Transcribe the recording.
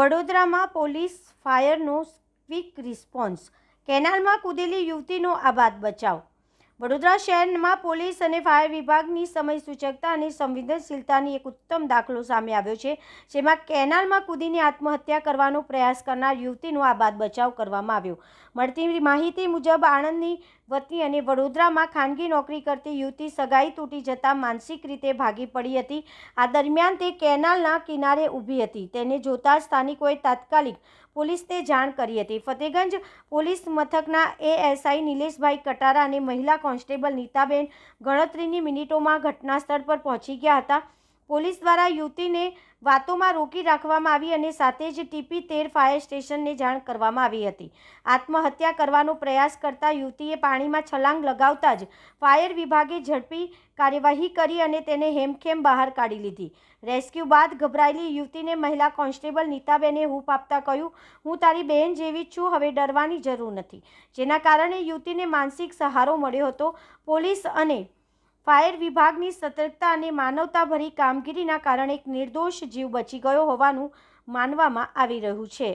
વડોદરામાં police ફાયરનો quick response, કેનાલમાં કૂદેલી યુવતીનો આબાદ બચાવ। વડોદરા શહેરમાં પોલીસ અને ફાયર વિભાગની સમય સૂચકતા અને સંવેદનશીલતાની એક ઉત્તમ દાખલો સામે આવ્યો છે, જેમાં કેનાલમાં કૂદીને આત્મહત્યા કરવાનો પ્રયાસ કરનાર યુવતીનો આબાદ બચાવ કરવામાં આવ્યો। મળતી માહિતી મુજબ આણંદની વતની અને વડોદરામાં ખાનગી નોકરી કરતી યુવતી સગાઈ તૂટી જતાં માનસિક રીતે ભાગી પડી હતી। આ દરમિયાન તે કેનાલના કિનારે ઊભી હતી। તેને જોતા સ્થાનિકોએ તાત્કાલિક પોલીસને જાણ કરી હતી। ફતેગંજ પોલીસ મથકના એએસઆઈ નિલેશભાઈ કટારા અને મહિલા કોન્સ્ટેબલ નીતાબેન ગણતરીની મિનિટોમાં ઘટનાસ્થળ પર પહોંચી ગયા હતા। પોલીસ દ્વારા યુવતીને વાતોમાં રોકી રાખવામાં આવી અને સાથે જ TP13 ફાયર સ્ટેશનને જાણ કરવામાં આવી હતી। આત્મહત્યા કરવાનો પ્રયાસ કરતા યુવતીએ પાણીમાં છલાંગ લગાવતા જ ફાયર વિભાગે ઝડપી કાર્યવાહી કરી અને તેને હેમખેમ બહાર કાઢી લીધી। રેસ્ક્યુ બાદ ગભરાયેલી યુવતીને મહિલા કોન્સ્ટેબલ નીતાબેને હૂંફ આપતા કહ્યું, "હું તારી બહેન જેવી જ છું, હવે ડરવાની જરૂર નથી", જેના કારણે યુવતીને માનસિક સહારો મળ્યો હતો। પોલીસ અને ફાયર વિભાગની સતર્કતા અને માનવતાભરી કામગીરીના કારણે એક નિર્દોષ જીવ બચી ગયો હોવાનું માનવામાં આવી રહ્યું છે।